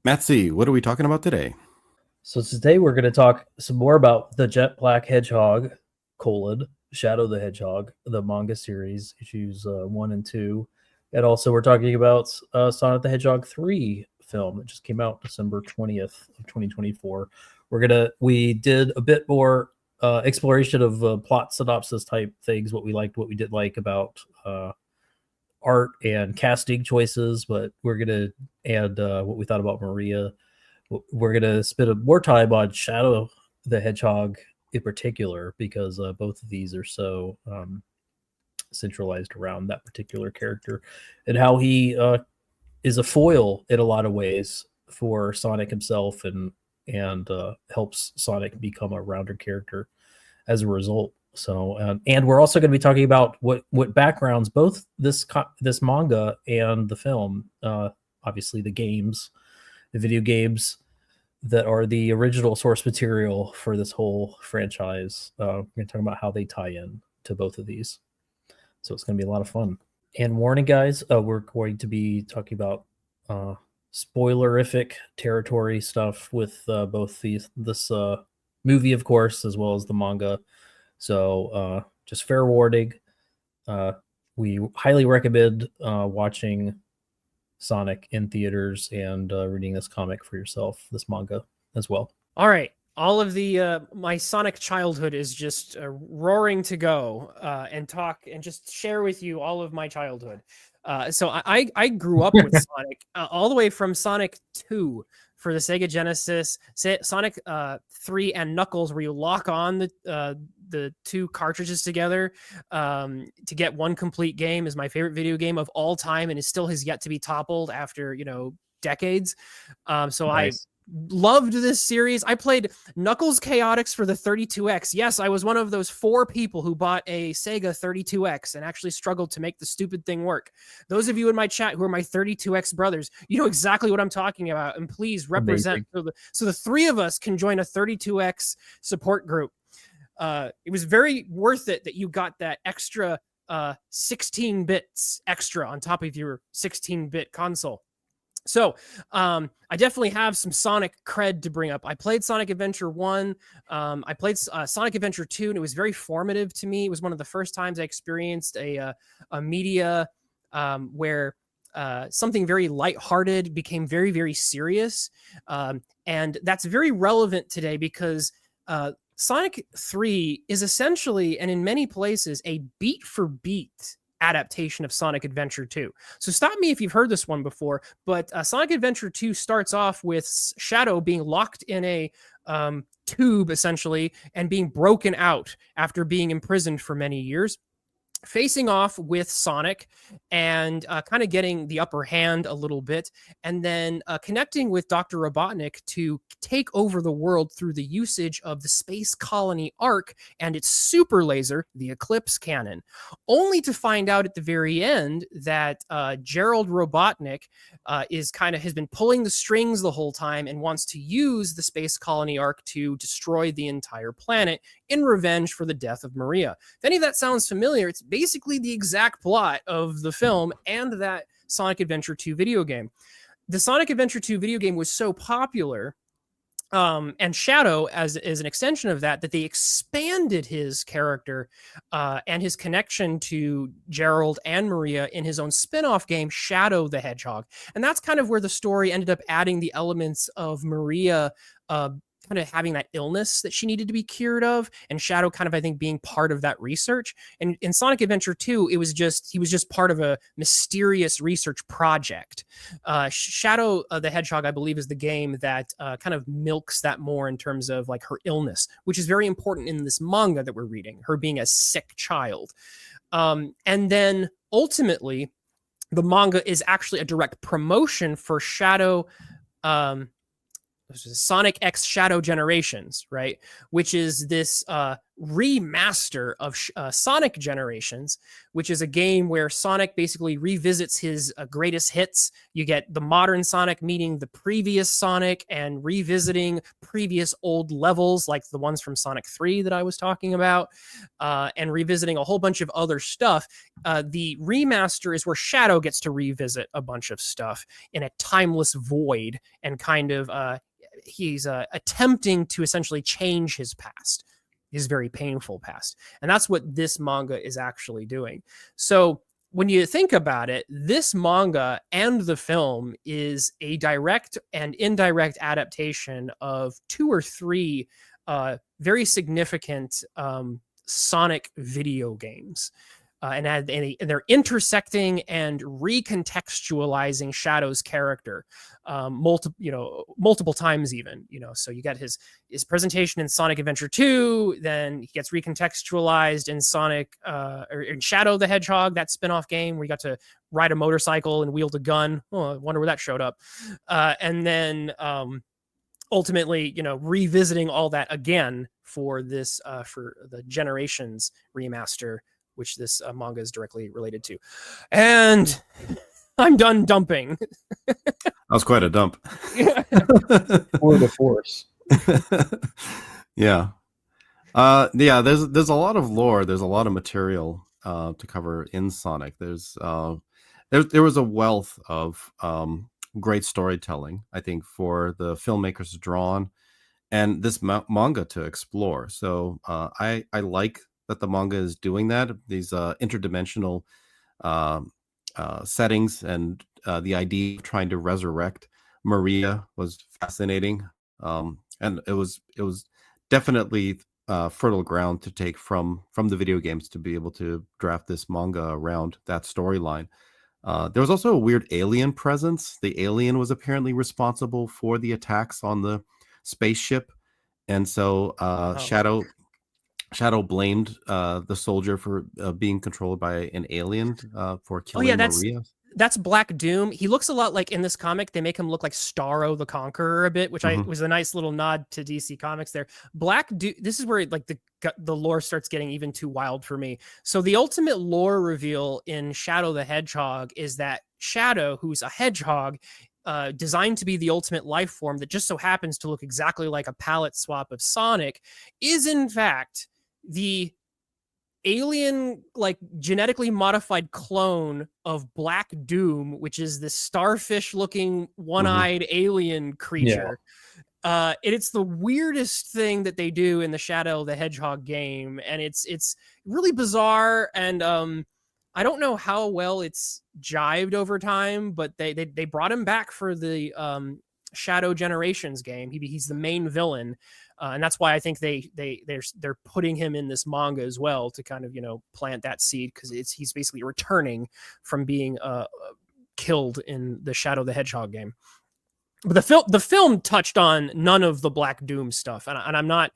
Matt C., what are we talking about today? So today we're going to talk some more about the Jet Black Hedgehog, Shadow the Hedgehog, the manga series, issues 1 and 2. And also we're talking about Sonic the Hedgehog 3 film. It just came out December 20th of 2024. We did a bit more exploration of plot synopsis type things, what we liked, what we didn't like about art and casting choices, but we're going to add what we thought about Maria. We're going to spend more time on Shadow the Hedgehog in particular, because both of these are so centralized around that particular character and how he is a foil in a lot of ways for Sonic himself, and helps Sonic become a rounder character as a result. So, and we're also going to be talking about what backgrounds both this manga and the film, obviously the video games that are the original source material for this whole franchise. We're going to talk about how they tie in to both of these. So it's going to be a lot of fun. And warning, guys, we're going to be talking about spoilerific territory stuff with both this movie, of course, as well as the manga. So just fair warning. We highly recommend watching Sonic in theaters and reading this comic for yourself, this manga as well. All right. All of the my Sonic childhood is just roaring to go and talk and just share with you all of my childhood. So I grew up with Sonic all the way from Sonic 2 for the Sega Genesis, Sonic 3 and Knuckles, where you lock on the two cartridges together to get one complete game, is my favorite video game of all time, and it still has yet to be toppled after decades. So nice. I loved this series. I played Knuckles Chaotix for the 32X. Yes, I was one of those 4 people who bought a Sega 32X and actually struggled to make the stupid thing work. Those of you in my chat who are my 32X brothers, you know exactly what I'm talking about, and please represent so the 3 of us can join a 32X support group. It was very worth it that you got that extra 16 bits extra on top of your 16-bit console. So I definitely have some Sonic cred to bring up. I played Sonic Adventure 1. I played Sonic Adventure 2, and it was very formative to me. It was one of the first times I experienced a media where something very lighthearted became very, very serious. And that's very relevant today because Sonic 3 is essentially, and in many places, a beat-for-beat adaptation of Sonic Adventure 2. So stop me if you've heard this one before, but Sonic Adventure 2 starts off with Shadow being locked in a tube, essentially, and being broken out after being imprisoned for many years, facing off with Sonic and kind of getting the upper hand a little bit, and then connecting with Dr. Robotnik to take over the world through the usage of the Space Colony Arc and its super laser, the Eclipse Cannon, only to find out at the very end that Gerald Robotnik has been pulling the strings the whole time and wants to use the Space Colony Arc to destroy the entire planet in revenge for the death of Maria. If any of that sounds familiar, it's basically the exact plot of the film and that Sonic Adventure 2 video game. The Sonic Adventure 2 video game was so popular, and Shadow as an extension of that they expanded his character and his connection to Gerald and Maria in his own spin-off game, Shadow the Hedgehog. And that's kind of where the story ended up adding the elements of Maria kind of having that illness that she needed to be cured of, and Shadow kind of, I think, being part of that research. And in Sonic Adventure 2, he was just part of a mysterious research project. Shadow the Hedgehog, I believe, is the game that kind of milks that more in terms of like her illness, which is very important in this manga that we're reading, her being a sick child. And then ultimately, the manga is actually a direct promotion for Shadow, Sonic X Shadow Generations, right? Which is this remaster of Sonic Generations, which is a game where Sonic basically revisits his greatest hits. You get the modern Sonic meeting the previous Sonic and revisiting previous old levels like the ones from Sonic 3 that I was talking about, and revisiting a whole bunch of other stuff. The remaster is where Shadow gets to revisit a bunch of stuff in a timeless void, and kind of he's attempting to essentially change his past, his very painful past. And that's what this manga is actually doing. So when you think about it, this manga and the film is a direct and indirect adaptation of 2 or 3 very significant Sonic video games. And they're intersecting and recontextualizing Shadow's character multiple times even. So you got his presentation in Sonic Adventure 2, then he gets recontextualized in Sonic or in Shadow the Hedgehog, that spin-off game where you got to ride a motorcycle and wield a gun. Oh, I wonder where that showed up. And then ultimately, revisiting all that again for this for the Generations remaster, which this manga is directly related to. And I'm done dumping. That was quite a dump. Or the force. Yeah. Yeah, there's a lot of lore. There's a lot of material to cover in Sonic. There was a wealth of great storytelling, I think, for the filmmakers to draw on, and this manga to explore. So I like that the manga is doing that. These interdimensional settings, and the idea of trying to resurrect Maria was fascinating. And it was definitely fertile ground to take from the video games to be able to draft this manga around that storyline. There was also a weird alien presence. The alien was apparently responsible for the attacks on the spaceship, and so Shadow blamed the soldier for being controlled by an alien for killing Maria. That's Black Doom. He looks a lot like, in this comic, they make him look like Starro the Conqueror a bit, which was a nice little nod to DC Comics there. Black Doom, this is where like the lore starts getting even too wild for me. So the ultimate lore reveal in Shadow the Hedgehog is that Shadow, who's a hedgehog, designed to be the ultimate life form that just so happens to look exactly like a palette swap of Sonic, is in fact the alien, like genetically modified clone of Black Doom, which is this starfish looking one-eyed alien creature. Yeah. It's the weirdest thing that they do in the Shadow the Hedgehog game, and it's really bizarre, and I don't know how well it's jived over time, but they brought him back for the Shadow Generations game. He's the main villain. And that's why I think they're putting him in this manga as well, to kind of plant that seed, because he's basically returning from being killed in the Shadow the Hedgehog game. But the film touched on none of the Black Doom stuff, and I'm not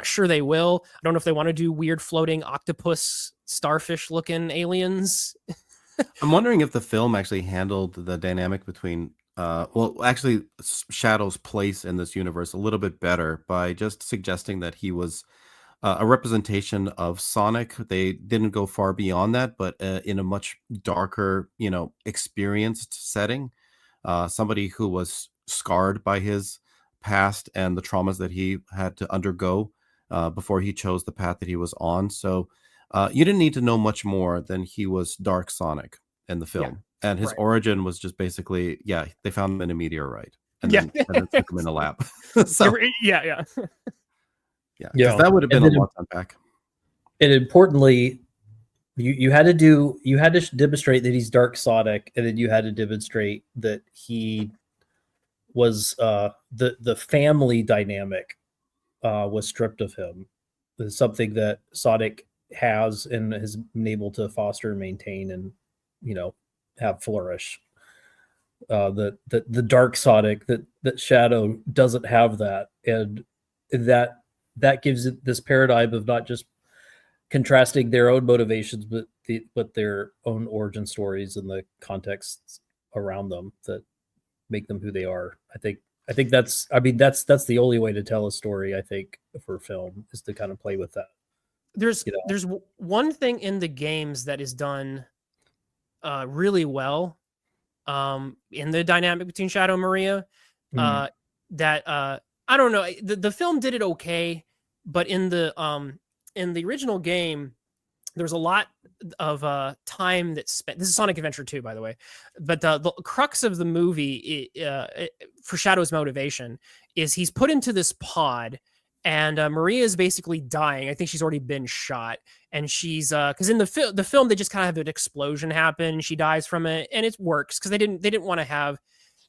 sure they will. I don't know if they want to do weird floating octopus starfish looking aliens. I'm wondering if the film actually handled the dynamic between actually Shadow's place in this universe a little bit better by just suggesting that he was a representation of Sonic. They didn't go far beyond that, but in a much darker, experienced setting. Somebody who was scarred by his past and the traumas that he had to undergo before he chose the path that he was on. So you didn't need to know much more than he was Dark Sonic in the film. Yeah. And his origin was just basically, they found him in a meteorite and then took him in a lab. So, yeah. That would have been a lot to unpack. And importantly, you had to demonstrate that he's Dark Sonic, and then you had to demonstrate that he was the family dynamic was stripped of him. It's something that Sonic has and has been able to foster and maintain, and have flourish. The Dark Sonic, that Shadow doesn't have that, and that gives it this paradigm of not just contrasting their own motivations, but their own origin stories and the contexts around them that make them who they are. I think that's the only way to tell a story, I think, for film, is to kind of play with that. There's You know? one thing in the games that is done really well in the dynamic between Shadow and Maria. Mm. That I don't know. The film did it okay, but in the original game, there's a lot of time that's spent. This is Sonic Adventure 2, by the way. But the crux of the movie for Shadow's motivation is he's put into this pod, and Maria is basically dying. I think she's already been shot, and she's because in the film they just kind of have an explosion happen. She dies from it, and it works because they didn't want to have.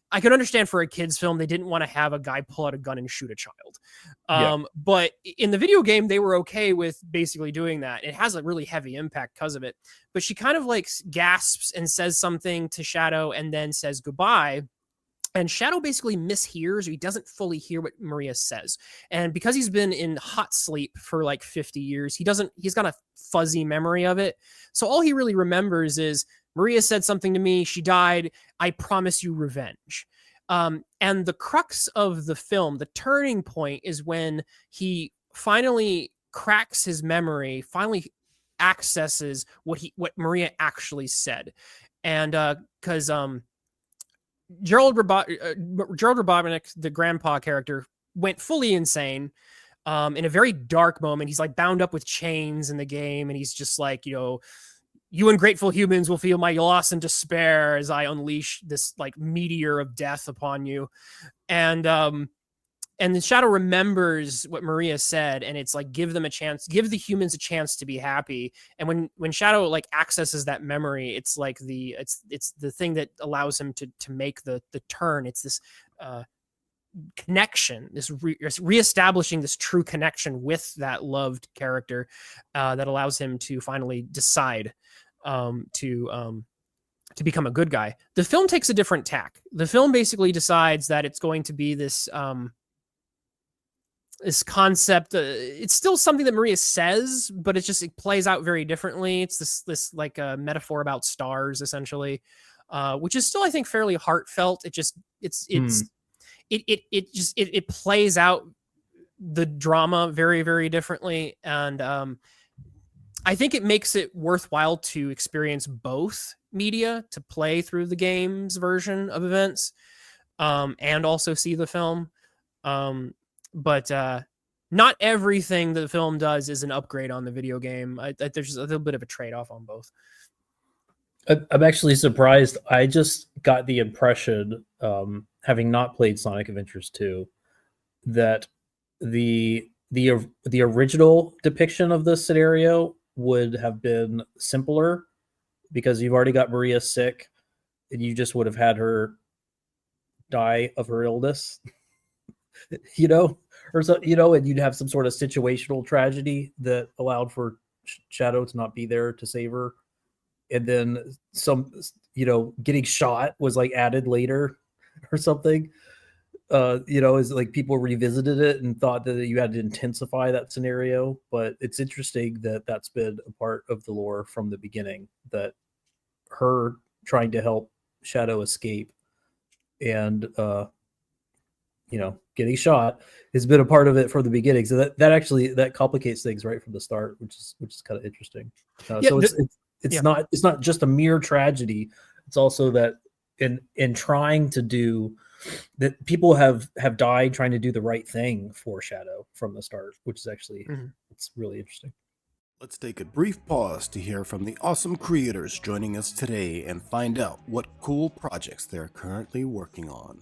I can understand for a kids film, they didn't want to have a guy pull out a gun and shoot a child. Yeah. But in the video game, they were okay with basically doing that. It has a really heavy impact because of it. But she kind of like gasps and says something to Shadow and then says goodbye. And Shadow basically mishears, or he doesn't fully hear what Maria says. And because he's been in hot sleep for like 50 years, he's got a fuzzy memory of it. So all he really remembers is Maria said something to me. She died. I promise you revenge. And the crux of the film, the turning point, is when he finally cracks his memory, finally accesses what Maria actually said. And because Gerald Robotnik, the grandpa character, went fully insane in a very dark moment. He's like bound up with chains in the game, and he's just like, you ungrateful humans will feel my loss and despair as I unleash this like meteor of death upon you. And the Shadow remembers what Maria said, and it's like, give the humans a chance to be happy. And when Shadow like accesses that memory, it's like it's the thing that allows him to make the turn. It's this connection, this reestablishing this true connection with that loved character that allows him to finally decide to become a good guy. The film takes a different tack. The film basically decides that it's going to be this this concept. It's still something that Maria says, but it plays out very differently. It's this like a metaphor about stars, essentially, which is still, I think, fairly heartfelt. It plays out the drama very, very differently, and I think it makes it worthwhile to experience both media, to play through the game's version of events, and also see the film. But not everything that the film does is an upgrade on the video game. There's a little bit of a trade-off on both. I'm actually surprised. I just got the impression, having not played Sonic Adventures 2, that the original depiction of this scenario would have been simpler, because you've already got Maria sick, and you just would have had her die of her illness, or so, and you'd have some sort of situational tragedy that allowed for Shadow to not be there to save her. And then some, getting shot was like added later or something. Is like people revisited it and thought that you had to intensify that scenario. But it's interesting that that's been a part of the lore from the beginning, that her trying to help Shadow escape and getting shot has been a part of it from the beginning. So that complicates things right from the start, which is kind of interesting. So it's not just a mere tragedy. It's also that in trying to do that, people have died trying to do the right thing for Shadow from the start, which is actually it's really interesting. Let's take a brief pause to hear from the awesome creators joining us today and find out what cool projects they're currently working on.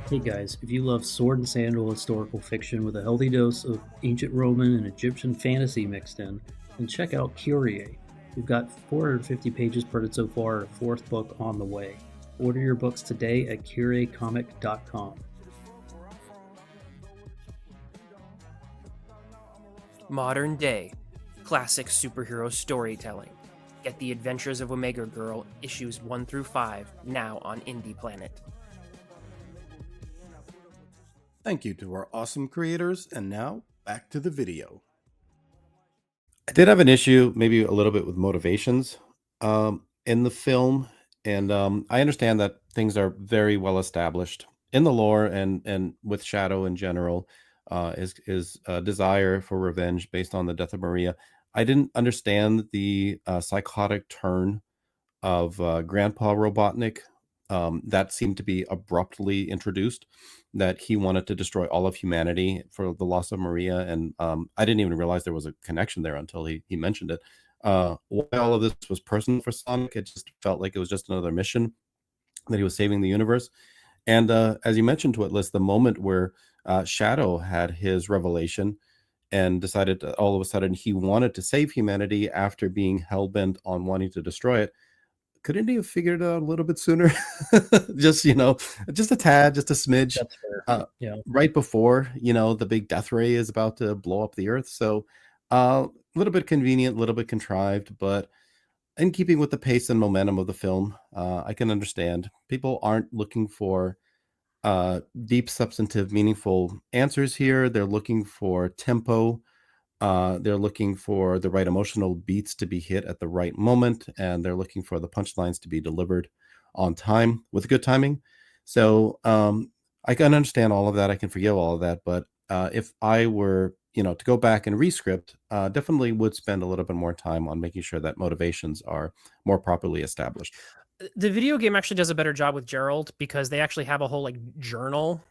Hey guys, if you love sword and sandal historical fiction with a healthy dose of ancient Roman and Egyptian fantasy mixed in, then check out Kyrie. We've got 450 pages printed so far, a fourth book on the way. Order your books today at curiecomic.com. Modern day, classic superhero storytelling. Get The Adventures of Omega Girl, issues 1 through 5, now on Indie Planet. Thank you to our awesome creators, and now back to the video. I did have an issue, maybe a little bit with motivations in the film, and I understand that things are very well established in the lore and with Shadow in general. his desire for revenge based on the death of Maria. I didn't understand the psychotic turn of Grandpa Robotnik. That seemed to be abruptly introduced, that he wanted to destroy all of humanity for the loss of Maria. And I didn't even realize there was a connection there until he mentioned it. Why all of this was personal for Sonic, it just felt like it was just another mission, that he was saving the universe. And as you mentioned, Twitless, the moment where Shadow had his revelation and decided that all of a sudden he wanted to save humanity after being hell-bent on wanting to destroy it, couldn't he have figured it out a little bit sooner? Just, just a tad, just a smidge. That's fair. Yeah. Right before, the big death ray is about to blow up the earth. So a little bit convenient, a little bit contrived, but in keeping with the pace and momentum of the film, I can understand. People aren't looking for deep, substantive, meaningful answers here. They're looking for tempo. They're looking for the right emotional beats to be hit at the right moment, and they're looking for the punchlines to be delivered on time with good timing. So I can understand all of that. I can forgive all of that. But if I were, to go back and rescript, definitely would spend a little bit more time on making sure that motivations are more properly established. The video game actually does a better job with Gerald, because they actually have a whole journal,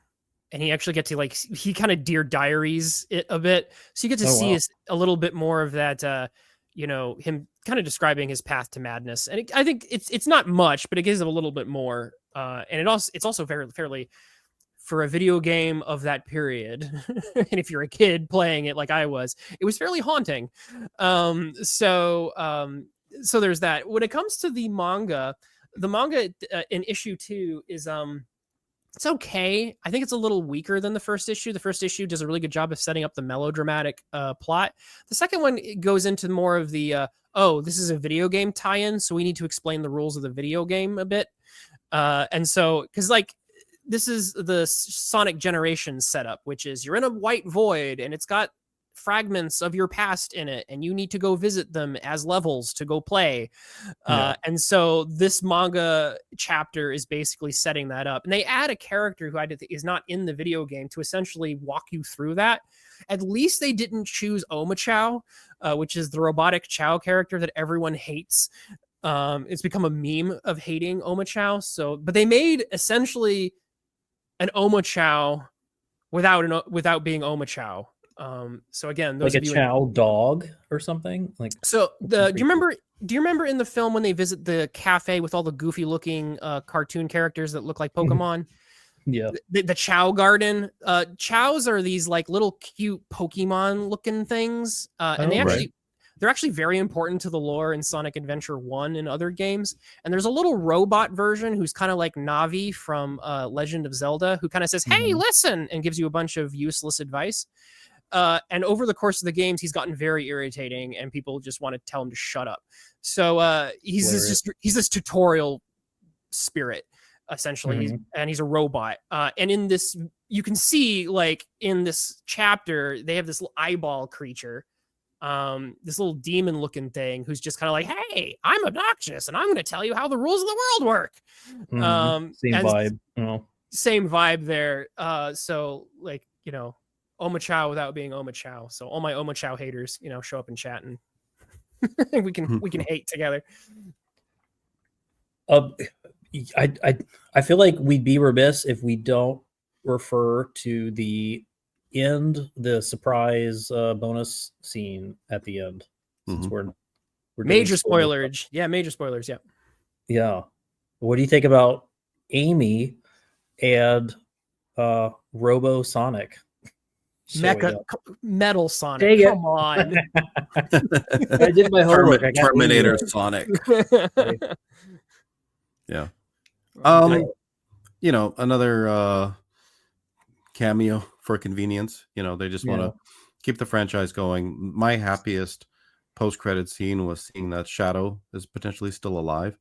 and he actually get to he kind of Dear Diaries it a bit. So you get to see a little bit more of that, him kind of describing his path to madness. And I think it's not much, but it gives him a little bit more. And it's also fairly for a video game of that period. And if you're a kid playing it like I was, it was fairly haunting. So there's that. When it comes to the manga in issue 2 is it's okay. I think it's a little weaker than the first issue. The first issue does a really good job of setting up the melodramatic plot. The second one goes into more of the this is a video game tie-in, so we need to explain the rules of the video game a bit. And so, because this is the Sonic Generations setup, which is you're in a white void and it's got fragments of your past in it, and you need to go visit them as levels to go play. And so this manga chapter is basically setting that up, and they add a character who is not in the video game to essentially walk you through that. At least they didn't choose Oma Chow, which is the robotic Chow character that everyone hates. It's become a meme of hating Oma Chow. But they made essentially an Oma Chow without being Oma Chow. So again, those like a Chow dog or something. Do you remember in the film when they visit the cafe with all the goofy looking cartoon characters that look like Pokemon? Yeah. The Chow Garden. Chows are these little cute Pokemon looking things. And they're actually very important to the lore in Sonic Adventure 1 and other games. And there's a little robot version who's kind of like Navi from Legend of Zelda, who kind of says, "Hey, listen," and gives you a bunch of useless advice. And over the course of the games, he's gotten very irritating, and people just want to tell him to shut up. So he's this tutorial spirit, essentially, he's a robot. And in this, you can see in this chapter, they have this little eyeball creature, this little demon-looking thing who's just kind of like, "Hey, I'm obnoxious, and I'm going to tell you how the rules of the world work." Same vibe there. So Oma Chow without being Oma Chow. So all my Oma Chow haters, show up in chat, and we can hate together. I feel like we'd be remiss if we don't refer to the surprise bonus scene at the end. Since we're major spoilage. Yeah, major spoilers. Yeah. Yeah. What do you think about Amy and Robo Sonic? Metal Sonic. Come on. I did my homework. Terminator Sonic. Yeah. Another cameo for convenience. They just want to keep the franchise going. My happiest post-credit scene was seeing that Shadow is potentially still alive.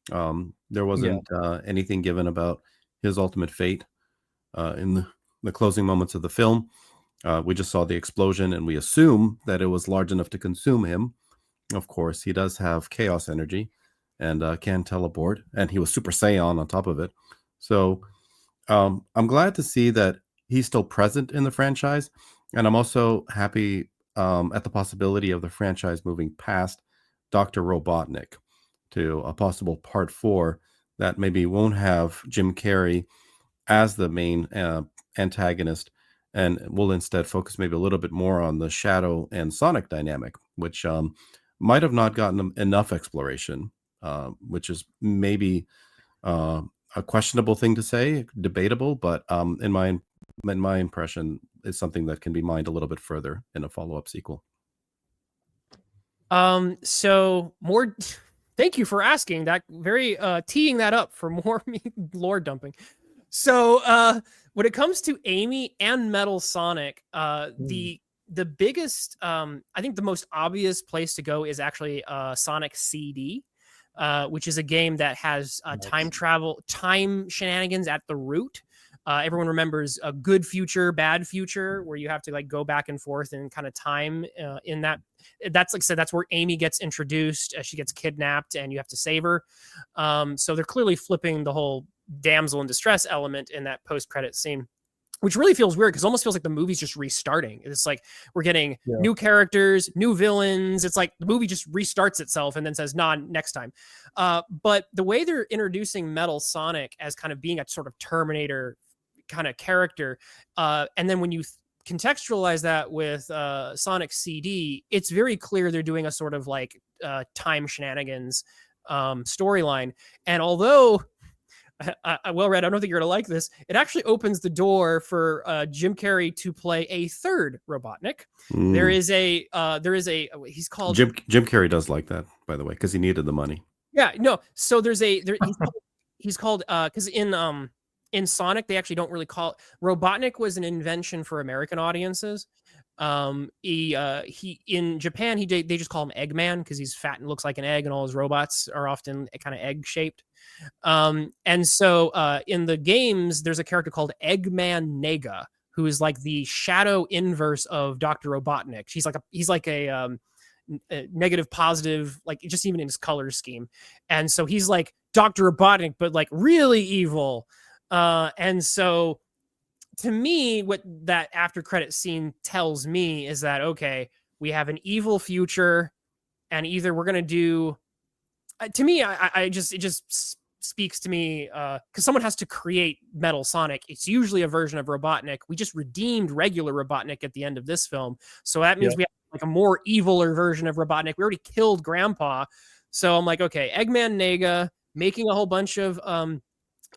There wasn't anything given about his ultimate fate in the closing moments of the film. We just saw the explosion, and we assume that it was large enough to consume him. Of course, he does have chaos energy and can teleport, and he was Super Saiyan on top of it. So I'm glad to see that he's still present in the franchise, and I'm also happy at the possibility of the franchise moving past Dr. Robotnik to a possible part 4 that maybe won't have Jim Carrey as the main antagonist, and will instead focus maybe a little bit more on the Shadow and Sonic dynamic, which might have not gotten enough exploration, which is maybe uh, a questionable thing to say, debatable, but in my impression, is something that can be mined a little bit further in a follow-up sequel. So more. Thank you for asking that. Very teeing that up for more lore dumping. So when it comes to Amy and Metal Sonic, the biggest, I think the most obvious place to go is actually Sonic CD, which is a game that has time shenanigans at the root. Everyone remembers a good future, bad future, where you have to like go back and forth and kind of time in that. That's like I said, that's where Amy gets introduced. She gets kidnapped and you have to save her. So they're clearly flipping the whole damsel in distress element in that post-credit scene, which really feels weird because it almost feels like the movie's just restarting. It's like we're getting new characters, new villains. It's like the movie just restarts itself and then says, nah, next time. But the way they're introducing Metal Sonic as kind of being a sort of Terminator kind of character, and then when you contextualize that with Sonic CD, it's very clear they're doing a sort of like time shenanigans storyline. And although well, Red, I don't think you're gonna like this. It actually opens the door for Jim Carrey to play a third Robotnik. There is a he's called Jim Carrey does like that, by the way, because he needed the money. Yeah, no. So he's called because in Sonic they actually don't really call it. Robotnik was an invention for American audiences. He in Japan they just call him Eggman because he's fat and looks like an egg, and all his robots are often kind of egg shaped. And so in the games, there's a character called Eggman Nega, who is like the shadow inverse of Dr. Robotnik. He's like a negative, positive, like just even in his color scheme. And so he's like Dr. Robotnik, but like really evil. And so to me, what that after credit scene tells me is that, okay, we have an evil future, and either we're going to do, to me, it just speaks to me because someone has to create Metal Sonic. It's usually a version of Robotnik. We just redeemed regular Robotnik at the end of this film, so that means we have like a more eviler version of Robotnik. We already killed Grandpa, so I'm like, okay, Eggman Nega making a whole bunch of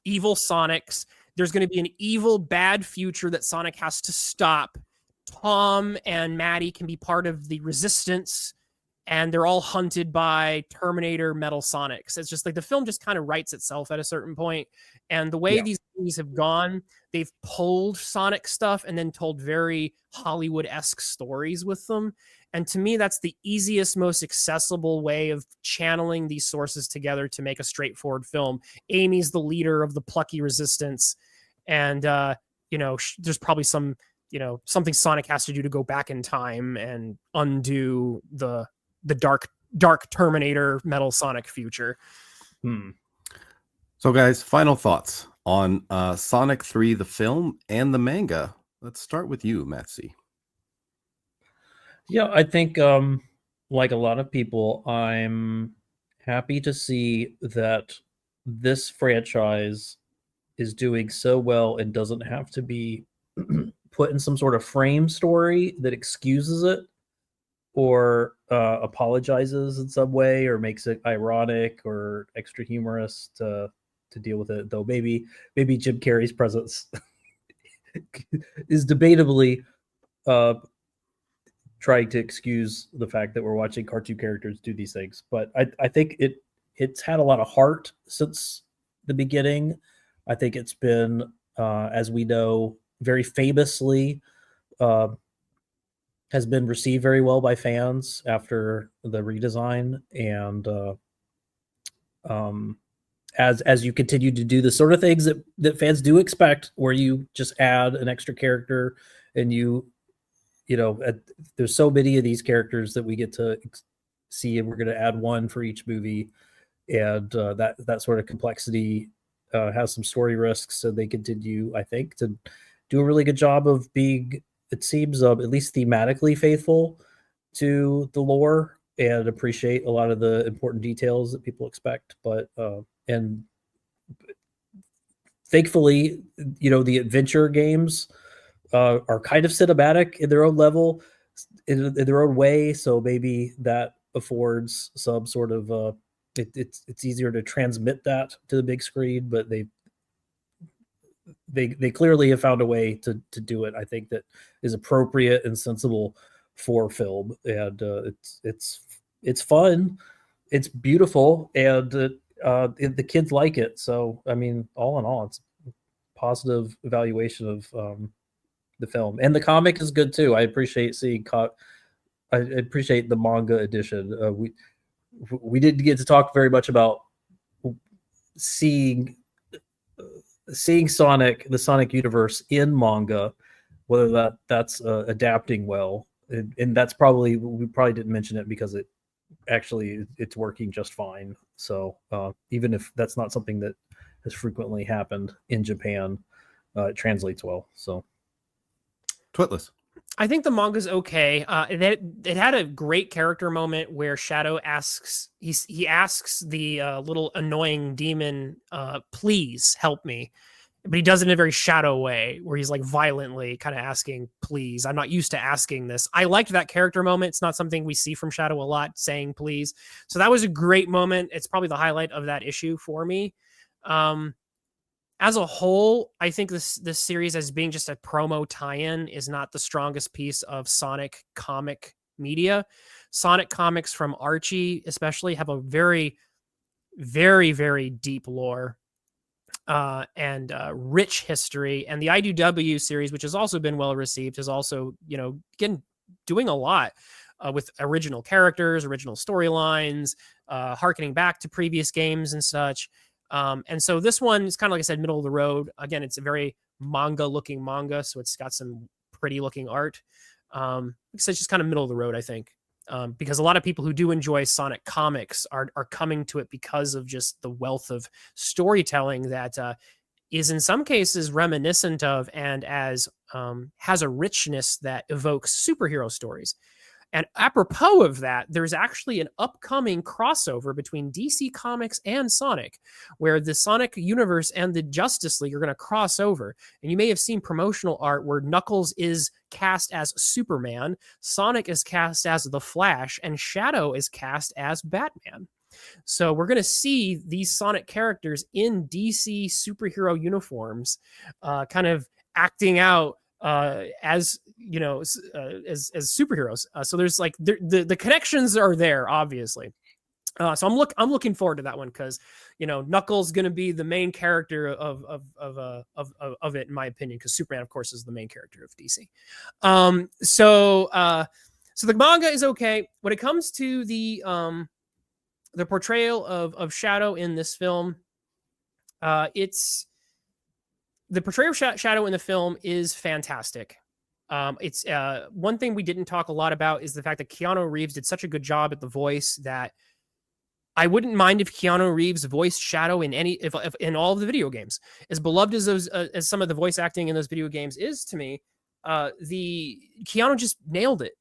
evil Sonics. There's going to be an evil bad future that Sonic has to stop. Tom and Maddie can be part of the resistance, and they're all hunted by Terminator Metal Sonics. It's just like the film just kind of writes itself at a certain point. And the way these movies have gone, they've pulled Sonic stuff and then told very Hollywood-esque stories with them. And to me, that's the easiest, most accessible way of channeling these sources together to make a straightforward film. Amy's the leader of the plucky resistance. And, there's probably some, something Sonic has to do to go back in time and undo the dark Terminator Metal Sonic future. So guys, final thoughts on Sonic 3, the film and the manga. Let's start with you, Matsy. Yeah, I think like a lot of people, I'm happy to see that this franchise is doing so well and doesn't have to be put in some sort of frame story that excuses it or apologizes in some way or makes it ironic or extra humorous to deal with it. Though maybe Jim Carrey's presence is debatably trying to excuse the fact that we're watching cartoon characters do these things. But I think it's had a lot of heart since the beginning. I think it's been, as we know, very famously has been received very well by fans after the redesign. And as you continue to do the sort of things that fans do expect, where you just add an extra character and there's so many of these characters that we get to see, and we're going to add one for each movie. And that sort of complexity has some story risks, so they continue, I think, to do a really good job of being, it seems, at least thematically faithful to the lore and appreciate a lot of the important details that people expect. But and thankfully, the adventure games are kind of cinematic in their own level, in their own way. So maybe that affords some sort of it's easier to transmit that to the big screen. But they clearly have found a way to do it, I think, that is appropriate and sensible for film, and it's fun, it's beautiful, and the kids like it. So I mean, all in all, it's a positive evaluation of the film, and the comic is good too. I appreciate I appreciate the manga edition. We didn't get to talk very much about seeing Sonic, the Sonic universe in manga, whether that's adapting well, and that's probably, we probably didn't mention it because it's working just fine. So even if that's not something that has frequently happened in Japan, it translates well. So Twitless. I think the manga's okay. It had a great character moment where Shadow asks, he asks the little annoying demon, please help me. But he does it in a very Shadow way, where he's like violently kind of asking, please. I'm not used to asking this. I liked that character moment. It's not something we see from Shadow a lot, saying please. So that was a great moment. It's probably the highlight of that issue for me. As a whole, I think this series, as being just a promo tie-in, is not the strongest piece of Sonic comic media. Sonic comics from Archie especially have a very, very, very deep lore and rich history. And the IDW series, which has also been well received, is also, again, doing a lot with original characters, original storylines, harkening back to previous games and such. And so this one is kind of, like I said, middle of the road. Again, it's a very manga-looking manga, so it's got some pretty-looking art. So it's just kind of middle of the road, I think, because a lot of people who do enjoy Sonic comics are coming to it because of just the wealth of storytelling that is in some cases reminiscent of and has a richness that evokes superhero stories. And apropos of that, there's actually an upcoming crossover between DC Comics and Sonic, where the Sonic universe and the Justice League are going to cross over. And you may have seen promotional art where Knuckles is cast as Superman, Sonic is cast as the Flash, and Shadow is cast as Batman. So we're going to see these Sonic characters in DC superhero uniforms, kind of acting out as superheroes. So there's like the connections are there, obviously. So I'm looking forward to that one, because Knuckles going to be the main character of it, in my opinion, because Superman, of course, is the main character of DC. So the manga is okay. When it comes to the portrayal of Shadow in this film, the portrayal of Shadow in the film is fantastic. It's one thing we didn't talk a lot about is the fact that Keanu Reeves did such a good job at the voice that I wouldn't mind if Keanu Reeves voiced Shadow in if in all of the video games. As beloved as those as some of the voice acting in those video games is to me, the Keanu just nailed it.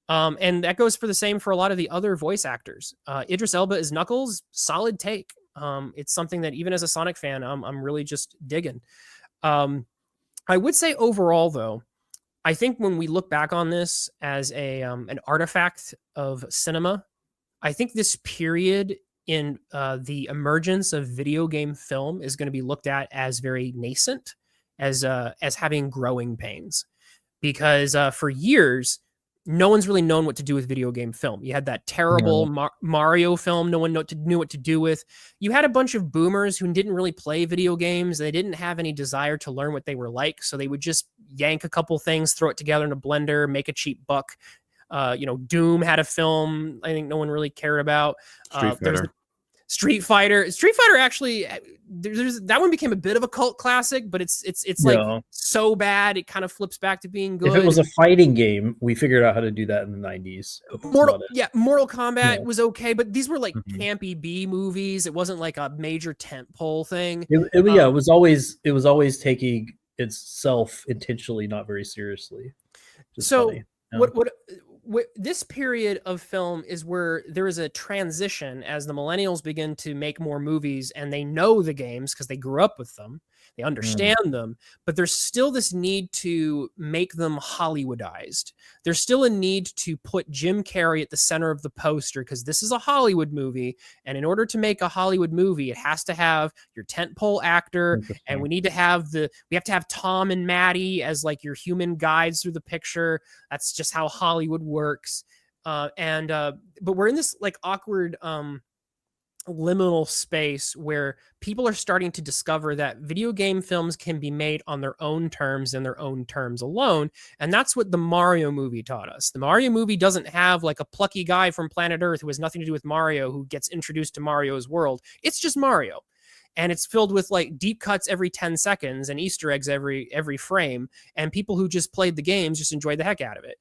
And that goes for the same for a lot of the other voice actors. Idris Elba as Knuckles, solid take. It's something that even as a Sonic fan, I'm really just digging. I would say overall, though, I think when we look back on this as an artifact of cinema, I think this period in the emergence of video game film is going to be looked at as very nascent, as having growing pains, because for years, no one's really known what to do with video game film. You had that terrible Mario film no one knew what to do with. You had a bunch of boomers who didn't really play video games. They didn't have any desire to learn what they were like, so they would just yank a couple things, throw it together in a blender, make a cheap buck. Doom had a film I think no one really cared about. Street Fighter actually, there's that one became a bit of a cult classic, but it's like so bad it kind of flips back to being good. If it was a fighting game, we figured out how to do that in the 90s. Mortal Kombat was okay, but these were like campy B movies. It wasn't like a major tentpole thing. It was always taking itself intentionally not very seriously. Just So funny. Yeah. what this period of film is where there is a transition as the millennials begin to make more movies, and they know the games because they grew up with them, they understand them, but there's still this need to make them Hollywoodized. There's still a need to put Jim Carrey at the center of the poster because this is a Hollywood movie, and in order to make a Hollywood movie, it has to have your tentpole actor, and we have to have Tom and Maddie as like your human guides through the picture. That's just how Hollywood works. But we're in this like awkward liminal space where people are starting to discover that video game films can be made on their own terms and their own terms alone. And that's what the Mario movie taught us. The Mario movie doesn't have like a plucky guy from planet Earth who has nothing to do with Mario who gets introduced to Mario's world. It's just Mario. And it's filled with like deep cuts every 10 seconds and Easter eggs every frame. And people who just played the games just enjoyed the heck out of it.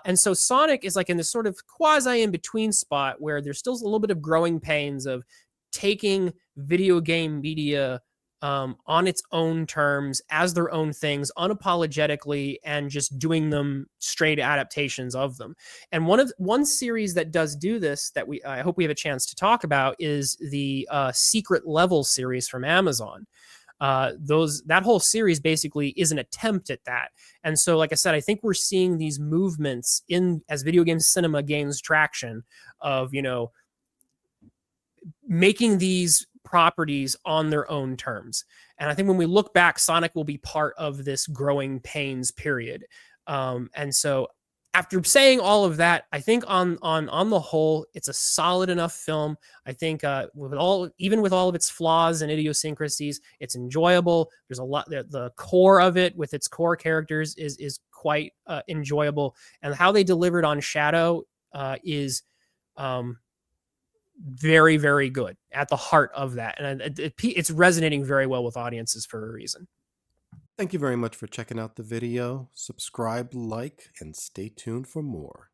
And so Sonic is like in this sort of quasi in between spot where there's still a little bit of growing pains of taking video game media on its own terms as their own things unapologetically and just doing them straight adaptations of them. And one series that does do this that I hope we have a chance to talk about is the Secret Level series from Amazon. That whole series basically is an attempt at that. And so, like I said, I think we're seeing these movements as video game cinema gains traction of, making these properties on their own terms. And I think when we look back, Sonic will be part of this growing pains period. And so after saying all of that, I think on the whole, it's a solid enough film. I think even with all of its flaws and idiosyncrasies, it's enjoyable. There's a lot. The core of it, with its core characters, is quite enjoyable, and how they delivered on Shadow is very, very good at the heart of that, and it's resonating very well with audiences for a reason. Thank you very much for checking out the video. Subscribe, like, and stay tuned for more.